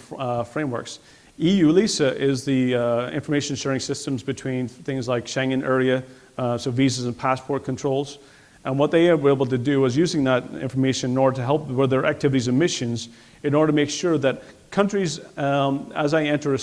S2: frameworks. EU-LISA is the information sharing systems between things like Schengen area, so visas and passport controls. And what they were able to do was using that information in order to help with their activities and missions in order to make sure that countries, as I enter,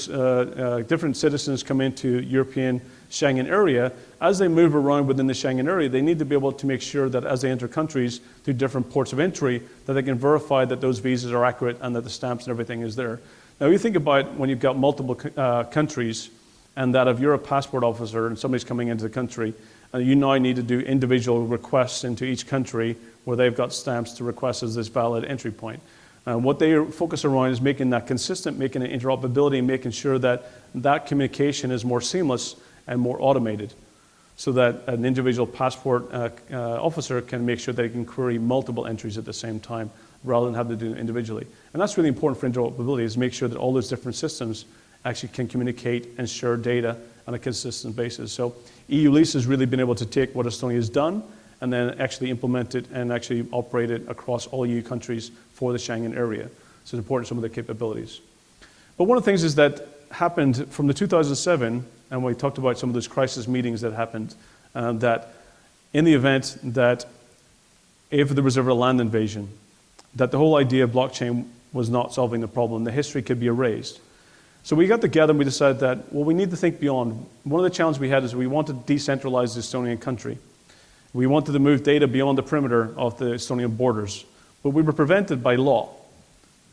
S2: different citizens come into European Schengen area, as they move around within the Schengen area, they need to be able to make sure that as they enter countries through different ports of entry, that they can verify that those visas are accurate and that the stamps and everything is there. Now, you think about when you've got multiple countries, and that if you're a passport officer and somebody's coming into the country, you now need to do individual requests into each country where they've got stamps to request as this valid entry point. What they focus around is making that consistent, making it interoperability, making sure that that communication is more seamless and more automated, so that an individual passport officer can make sure they can query multiple entries at the same time rather than have to do it individually. And that's really important for interoperability, is make sure that all those different systems actually can communicate and share data on a consistent basis. So EU-LISA has really been able to take what Estonia has done and then actually implement it and actually operate it across all EU countries for the Schengen area. So it's important, some of the capabilities. But one of the things is that happened from the 2007, and we talked about some of those crisis meetings that happened, that in the event that if there was ever a land invasion, that the whole idea of blockchain was not solving the problem, the history could be erased. So we got together and we decided that, well, we need to think beyond. One of the challenges we had is we wanted to decentralize the Estonian country. We wanted to move data beyond the perimeter of the Estonian borders, but we were prevented by law.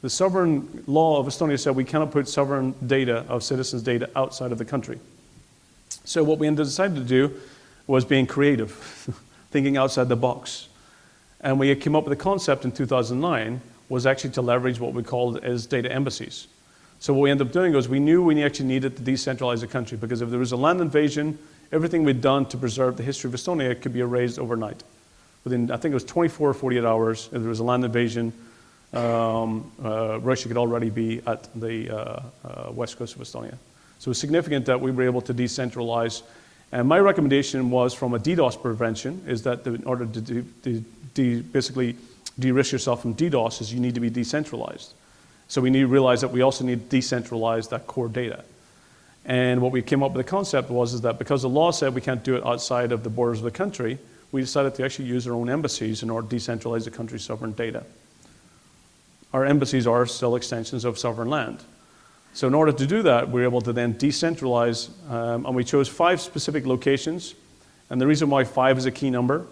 S2: The sovereign law of Estonia said we cannot put sovereign data of citizens' data outside of the country. So what we decided to do was being creative, thinking outside the box. And we came up with a concept in 2009 was actually to leverage what we called as data embassies. So what we ended up doing was we knew we actually needed to decentralize the country, because if there was a land invasion, everything we'd done to preserve the history of Estonia could be erased overnight. Within, I think it was 24 or 48 hours, if there was a land invasion, Russia could already be at the west coast of Estonia. So it was significant that we were able to decentralize. And my recommendation was, from a DDoS prevention, is that in order to basically de-risk yourself from DDoS, is you need to be decentralized. So we need to realize that we also need to decentralize that core data. And what we came up with the concept was that because the law said we can't do it outside of the borders of the country, we decided to actually use our own embassies in order to decentralize the country's sovereign data. Our embassies are still extensions of sovereign land. So in order to do that, we were able to then decentralize, and we chose 5 specific locations. And the reason why 5 is a key number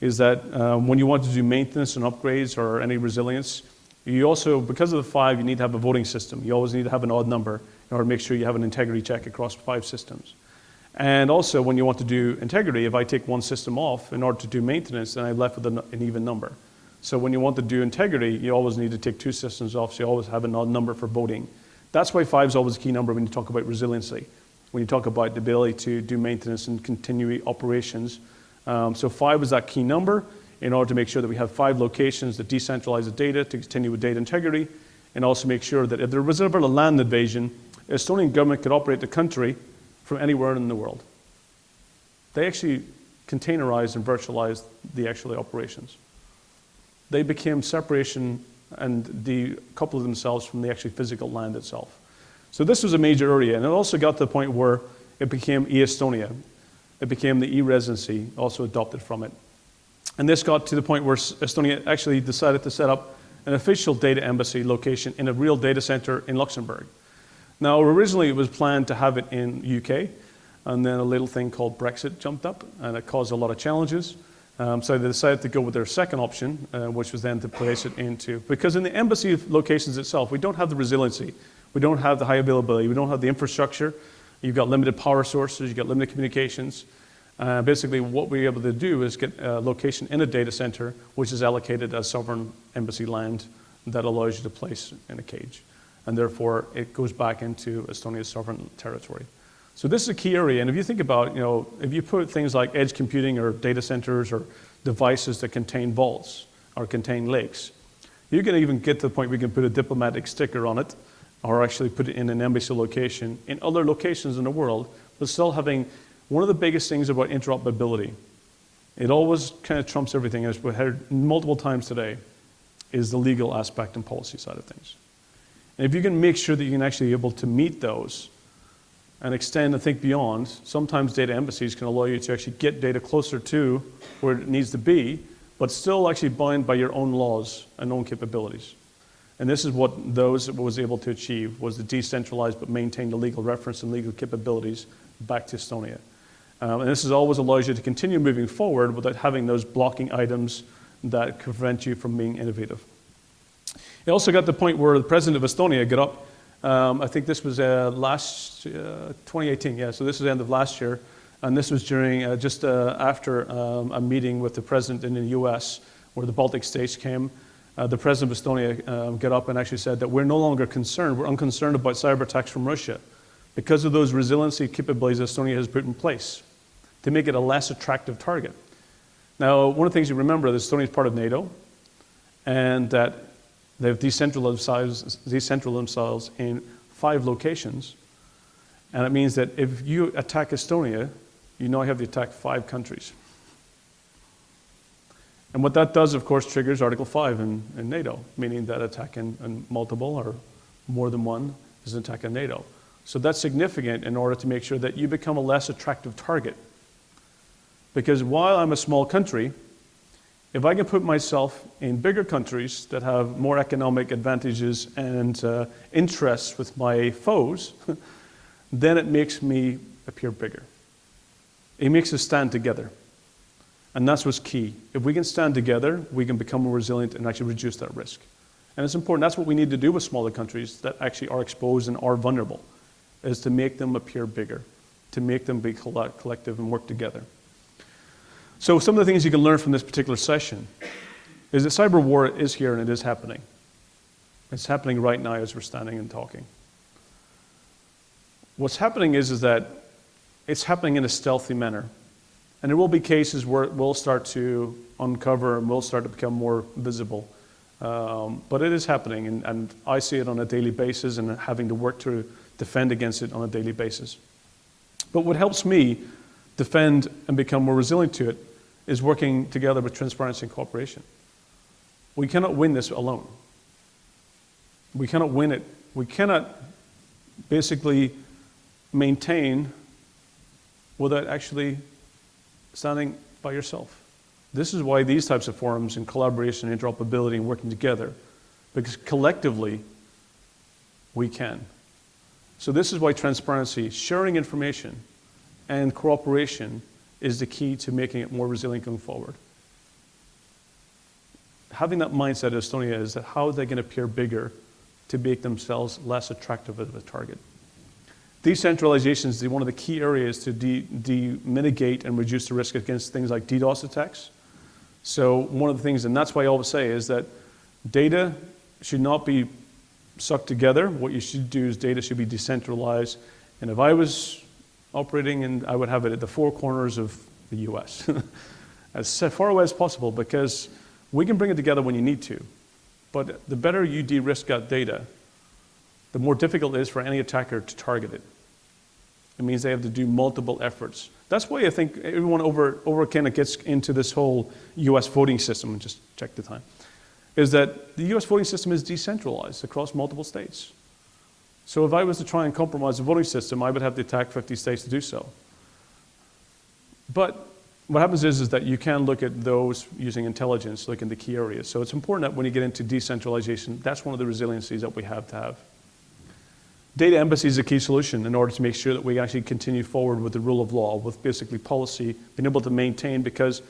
S2: is that when you want to do maintenance and upgrades or any resilience, you also, because of the 5, you need to have a voting system. You always need to have an odd number in order to make sure you have an integrity check across 5 systems. And also, when you want to do integrity, if I take one system off in order to do maintenance, then I'm left with an even number. So when you want to do integrity, you always need to take 2 systems off, so you always have an odd number for voting. That's why 5 is always a key number when you talk about resiliency, when you talk about the ability to do maintenance and continue operations. So 5 is that key number in order to make sure that we have 5 locations that decentralize the data to continue with data integrity, and also make sure that if there was ever a land invasion, the Estonian government could operate the country from anywhere in the world. They actually containerized and virtualized the actual operations. They became separation and decoupled themselves from the actually physical land itself. So this was a major area, and it also got to the point where it became e-Estonia. It became the e-residency, also adopted from it. And this got to the point where Estonia actually decided to set up an official data embassy location in a real data center in Luxembourg. Now, originally it was planned to have it in UK, and then a little thing called Brexit jumped up, and it caused a lot of challenges. So they decided to go with their second option, which was then to place it into, because in the embassy locations itself, we don't have the resiliency, we don't have the high availability, we don't have the infrastructure, you've got limited power sources, you've got limited communications. Basically, what we're able to do is get a location in a data center, which is allocated as sovereign embassy land that allows you to place in a cage. And therefore, it goes back into Estonia's sovereign territory. So this is a key area, and if you think about, if you put things like edge computing or data centers or devices that contain vaults or contain lakes, you can even get to the point where you can put a diplomatic sticker on it, or actually put it in an embassy location in other locations in the world, but still having one of the biggest things about interoperability. It always kind of trumps everything, as we've heard multiple times today, is the legal aspect and policy side of things. And if you can make sure that you can actually be able to meet those and extend and think beyond, sometimes data embassies can allow you to actually get data closer to where it needs to be, but still actually bound by your own laws and own capabilities. And this is what those was able to achieve, was to decentralize but maintain the legal reference and legal capabilities back to Estonia. And this is always allows you to continue moving forward without having those blocking items that prevent you from being innovative. It also got to the point where the president of Estonia got up, I think this was 2018, yeah, so this is the end of last year, and this was during, after a meeting with the president in the US, where the Baltic states came. The president of Estonia got up and actually said that we're no longer concerned, we're unconcerned about cyber attacks from Russia because of those resiliency capabilities that Estonia has put in place to make it a less attractive target. Now, one of the things you remember is Estonia is part of Nato, and that they've decentralized themselves in 5 locations. And it means that if you attack Estonia, you now have to attack 5 countries. And what that does, of course, triggers Article 5 in NATO, meaning that attack in multiple or more than one is an attack in NATO. So that's significant in order to make sure that you become a less attractive target. Because while I'm a small country, if I can put myself in bigger countries that have more economic advantages and interests with my foes, then it makes me appear bigger. It makes us stand together. And that's what's key. If we can stand together, we can become more resilient and actually reduce that risk. And it's important. That's what we need to do with smaller countries that actually are exposed and are vulnerable, is to make them appear bigger, to make them be collective and work together. So some of the things you can learn from this particular session is that cyber war is here and it is happening. It's happening right now as we're standing and talking. What's happening is that it's happening in a stealthy manner. And there will be cases where it will start to uncover and will start to become more visible. But it is happening, and I see it on a daily basis and having to work to defend against it on a daily basis. But what helps me defend and become more resilient to it is working together with transparency and cooperation. We cannot win this alone. We cannot win it. We cannot basically maintain without actually standing by yourself. This is why these types of forums and collaboration, interoperability, and working together, because collectively we can. So this is why transparency, sharing information, and cooperation is the key to making it more resilient going forward. Having that mindset of Estonia is that how are they going to appear bigger to make themselves less attractive as a target. Decentralization is one of the key areas to mitigate and reduce the risk against things like DDoS attacks. So one of the things, and that's why I always say, is that data should not be sucked together. What you should do is data should be decentralized. And if I was operating, and I would have it at the 4 corners of the US, as far away as possible, because we can bring it together when you need to. But the better you de-risk that data, the more difficult it is for any attacker to target it. It means they have to do multiple efforts. That's why I think everyone over kind of gets into this whole US voting system, and just check the time, is that the US voting system is decentralized across multiple states. So if I was to try and compromise the voting system, I would have to attack 50 states to do so. But what happens is that you can look at those using intelligence, look in the key areas. So it's important that when you get into decentralization, that's one of the resiliencies that we have to have. Data embassy is a key solution in order to make sure that we actually continue forward with the rule of law, with basically policy, being able to maintain, because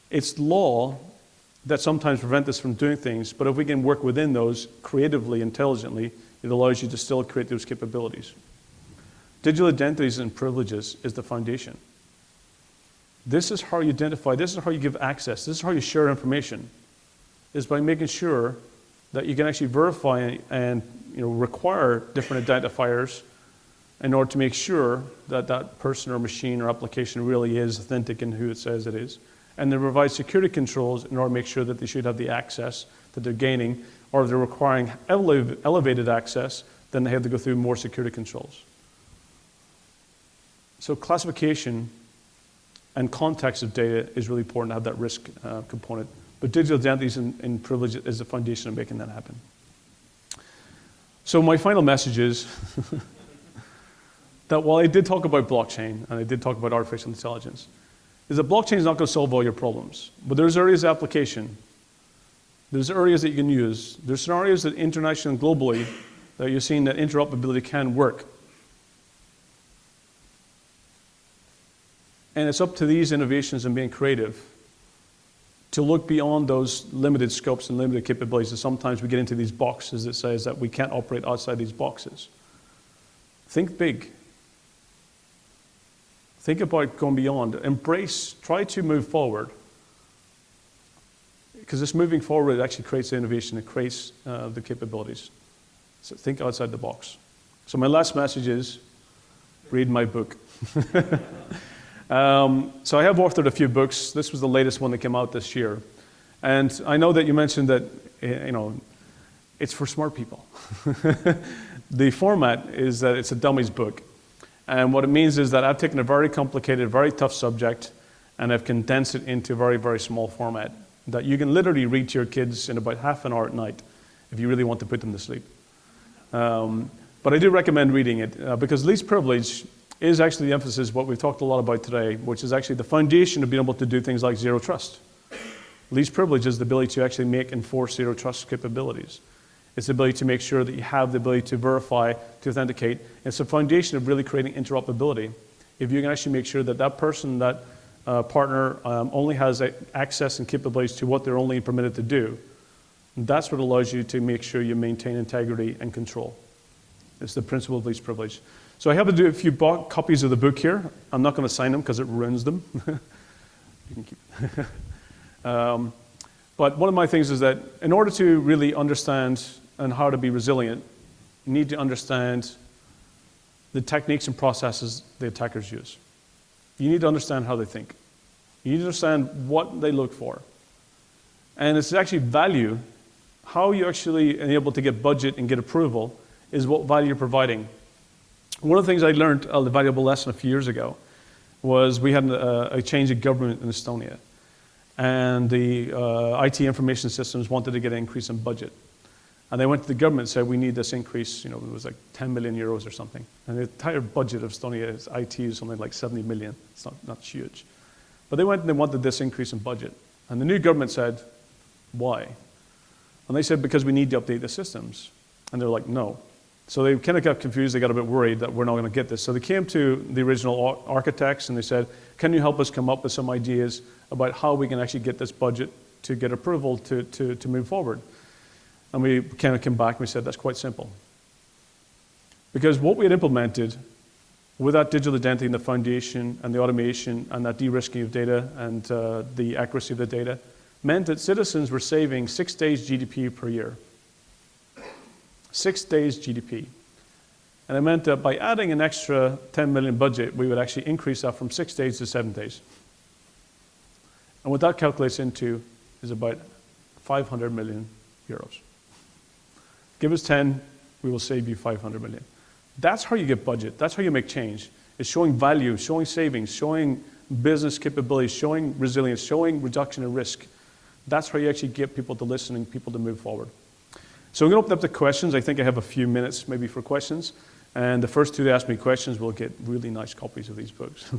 S2: it's law that sometimes prevent us from doing things, but if we can work within those creatively, intelligently, it allows you to still create those capabilities. Digital identities and privileges is the foundation. This is how you identify, this is how you give access, this is how you share information, is by making sure that you can actually verify and require different identifiers in order to make sure that that person or machine or application really is authentic in who it says it is. And then provide security controls in order to make sure that they should have the access that they're gaining, or if they're requiring elevated access, then they have to go through more security controls. So classification and context of data is really important to have that risk component. But digital identities and privilege is the foundation of making that happen. So my final message is that while I did talk about blockchain and I did talk about artificial intelligence, is that blockchain is not going to solve all your problems. But there's areas of application. There's areas that you can use. There's scenarios that internationally and globally that you're seeing that interoperability can work. And it's up to these innovations and being creative to look beyond those limited scopes and limited capabilities. And sometimes we get into these boxes that says that we can't operate outside these boxes. Think big. Think about going beyond. Embrace, try to move forward. Because this moving forward actually creates the innovation, it creates the capabilities. So think outside the box. So my last message is, read my book. So I have authored a few books. This was the latest one that came out this year. And I know that you mentioned that, it's for smart people. The format is that it's a dummies book. And what it means is that I've taken a very complicated, very tough subject, and I've condensed it into a very, very small format that you can literally read to your kids in about half an hour at night if you really want to put them to sleep. But I do recommend reading it because least privilege is actually the emphasis, what we've talked a lot about today, which is actually the foundation of being able to do things like zero trust. Least privilege is the ability to actually enforce zero trust capabilities. It's the ability to make sure that you have the ability to verify, to authenticate. It's the foundation of really creating interoperability. If you can actually make sure that that person, that partner only has access and capabilities to what they're only permitted to do, that's what allows you to make sure you maintain integrity and control. It's the principle of least privilege. So I have to do a few copies of the book here. I'm not going to sign them because it ruins them. You can keep but one of my things is that in order to really understand and how to be resilient, you need to understand the techniques and processes the attackers use. You need to understand how they think. You need to understand what they look for. And it's actually value. How you actually are able to get budget and get approval is what value you're providing. One of the things I learned, a valuable lesson a few years ago, was we had a change of government in Estonia. And the IT information systems wanted to get an increase in budget. And they went to the government and said, we need this increase, it was like 10 million euros or something. And the entire budget of Estonia's IT is something like 70 million. It's not huge. But they went and they wanted this increase in budget. And the new government said, why? And they said, because we need to update the systems. And they're like, no. So they kind of got confused, they got a bit worried that we're not going to get this. So they came to the original architects and they said, can you help us come up with some ideas about how we can actually get this budget to get approval to move forward? And we kind of came back and we said, that's quite simple. Because what we had implemented with that digital identity and the foundation and the automation and that de-risking of data and the accuracy of the data meant that citizens were saving 6 days GDP per year. 6 days GDP. And it meant that by adding an extra 10 million budget, we would actually increase that from 6 days to 7 days. And what that calculates into is about 500 million euros. Give us 10, we will save you 500 million. That's how you get budget. That's how you make change. It's showing value, showing savings, showing business capabilities, showing resilience, showing reduction in risk. That's how you actually get people to listen and people to move forward. So I'm going to open up the questions. I think I have a few minutes maybe for questions. And the first two to ask me questions will get really nice copies of these books.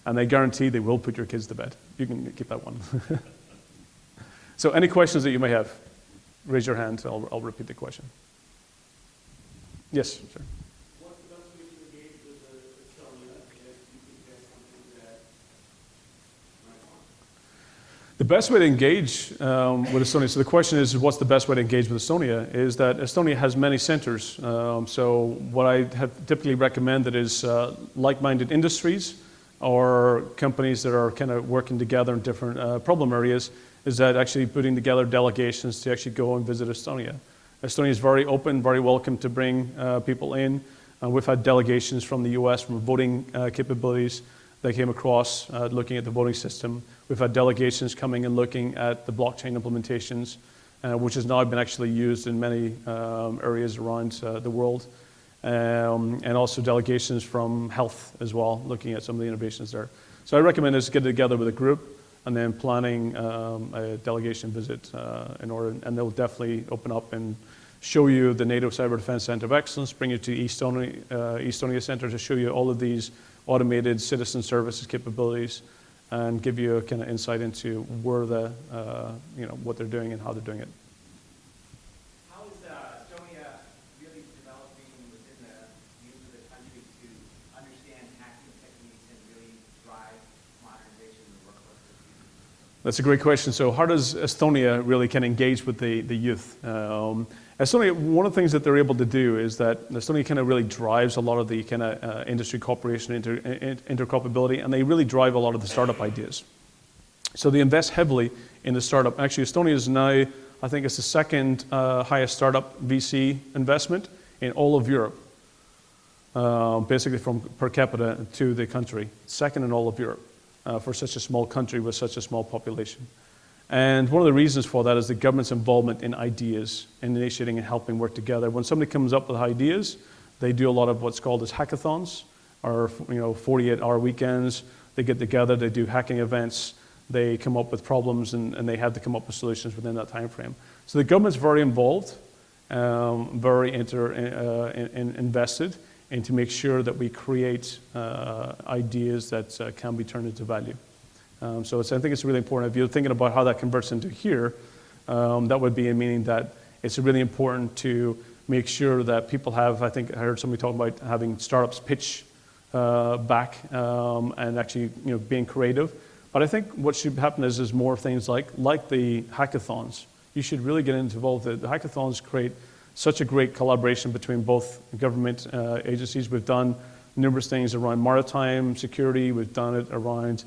S2: and I guarantee they will put your kids to bed. You can keep that one. So any questions that you may have, raise your hand. I'll repeat the question. Yes, sir.
S3: What's the best way to engage with Estonia if you think that's something that might want?
S2: The best way to engage with Estonia, so the question is, what's the best way to engage with Estonia, is that Estonia has many centers. So what I have typically recommended is like-minded industries or companies that are kind of working together in different problem areas, is that actually putting together delegations to actually go and visit Estonia. Estonia is very open, very welcome to bring people in. We've had delegations from the US from voting capabilities. They came across looking at the voting system. We've had delegations coming and looking at the blockchain implementations, which has now been actually used in many areas around the world. And also delegations from health as well, looking at some of the innovations there. So I recommend us get together with a group and then planning a delegation visit and they'll definitely open up and show you the NATO Cyber Defense Center of Excellence, bring you to Estonia Center to show you all of these automated citizen services capabilities and give you a kind of insight into where what they're doing and how they're doing it.
S4: How is Estonia really developing within the youth of the country to understand hacking techniques and really drive modernization of the workforce?
S2: That's a great question. So how does Estonia really can engage with the youth? Estonia, one of the things that they're able to do is that Estonia kind of really drives a lot of the kind of industry cooperation, interoperability, and they really drive a lot of the startup ideas. So they invest heavily in the startup. Actually, Estonia is now, I think it's the second highest startup VC investment in all of Europe, basically from per capita to the country, second in all of Europe for such a small country with such a small population. And one of the reasons for that is the government's involvement in ideas, in initiating and helping work together. When somebody comes up with ideas, they do a lot of what's called as hackathons, or 48-hour weekends. They get together, they do hacking events, they come up with problems, and they have to come up with solutions within that time frame. So the government's very involved, very invested in to make sure that we create ideas that can be turned into value. So I think it's really important. If you're thinking about how that converts into here, that would be meaning that it's really important to make sure that people have, I think I heard somebody talk about having startups pitch back and actually being creative. But I think what should happen is more things like the hackathons. You should really get involved. The hackathons create such a great collaboration between both government agencies. We've done numerous things around maritime security. We've done it around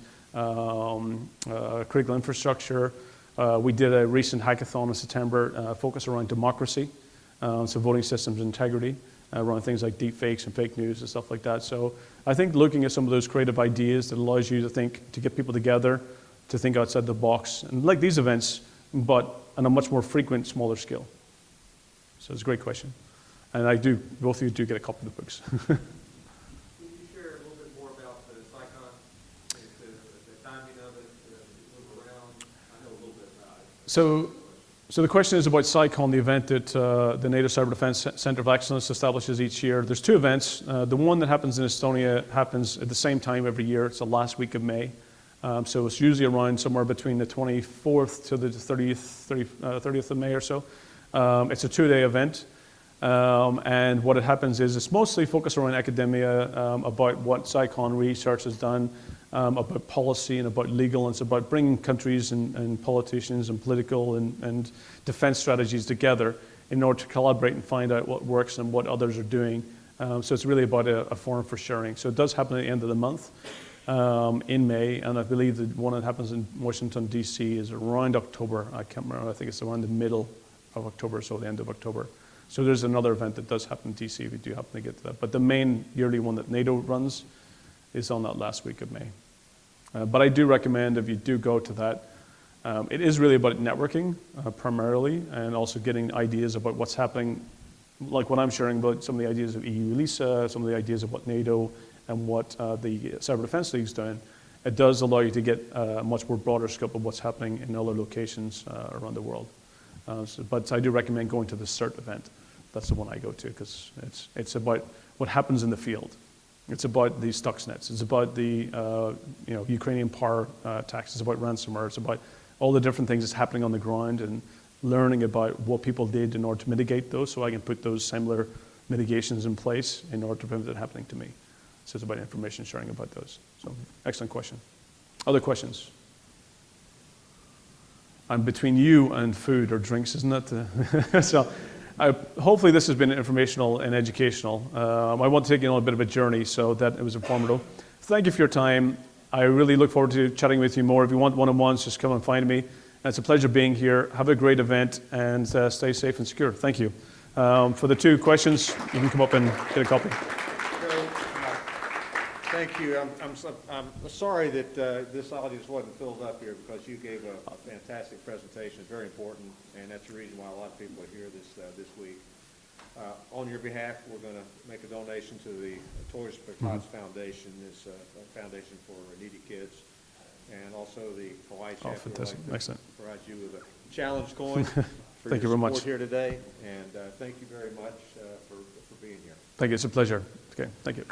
S2: critical infrastructure. We did a recent hackathon in September focused around democracy, so voting systems integrity, around things like deep fakes and fake news and stuff like that. So I think looking at some of those creative ideas that allows you to think, to get people together, to think outside the box, and like these events, but on a much more frequent, smaller scale. So it's a great question. And both of you do get a copy of the books.
S1: Can you share a little bit more about the Thycotic, the timing of it, move around? I know a little bit about it.
S2: So the question is about CyCon, the event that the NATO Cyber Defense Center of Excellence establishes each year. There's two events. The one that happens in Estonia happens at the same time every year. It's the last week of May. So it's usually around somewhere between the 24th to the 30th of May or so. It's a 2-day event. And what happens is it's mostly focused around academia, about what CyCon research has done, about policy and about legal, and it's about bringing countries and politicians and political and defense strategies together in order to collaborate and find out what works and what others are doing. So it's really about a forum for sharing. So it does happen at the end of the month in May, and I believe the one that happens in Washington, D.C. is around October. I can't remember, I think it's around the middle of October, so the end of October. So there's another event that does happen in DC if you do happen to get to that. But the main yearly one that NATO runs is on that last week of May. But I do recommend if you do go to that, it is really about networking primarily, and also getting ideas about what's happening, like what I'm sharing about some of the ideas of EU LISA, some of the ideas of what NATO and what the Cyber Defense League is doing. It does allow you to get a much more broader scope of what's happening in other locations around the world. But I do recommend going to the CERT event. That's the one I go to because it's about what happens in the field. It's about the Stuxnets. It's about the Ukrainian power attacks. It's about ransomware. It's about all the different things that's happening on the ground and learning about what people did in order to mitigate those, so I can put those similar mitigations in place in order to prevent it happening to me. So it's about information sharing about those. So excellent question. Other questions? I'm between you and food or drinks, isn't it? So hopefully this has been informational and educational. I want to take you on a bit of a journey so that it was informative. Thank you for your time. I really look forward to chatting with you more. If you want one-on-ones, just come and find me. It's a pleasure being here. Have a great event and stay safe and secure. Thank you. For the 2 questions, you can come up and get a copy.
S1: Thank you. I'm sorry that this audience wasn't filled up here because you gave a fantastic presentation. It's very important, and that's the reason why a lot of people are here this week. On your behalf, we're going to make a donation to the Toys for Tots Foundation. It's a foundation for needy kids, and also the Hawaii chapter.
S2: Fantastic.
S1: Would like to
S2: Excellent.
S1: provide you with a challenge coin for
S2: Thank
S1: your
S2: you very
S1: support
S2: much.
S1: here today, and thank you very much for being here.
S2: Thank you. It's a pleasure. Okay. Thank you.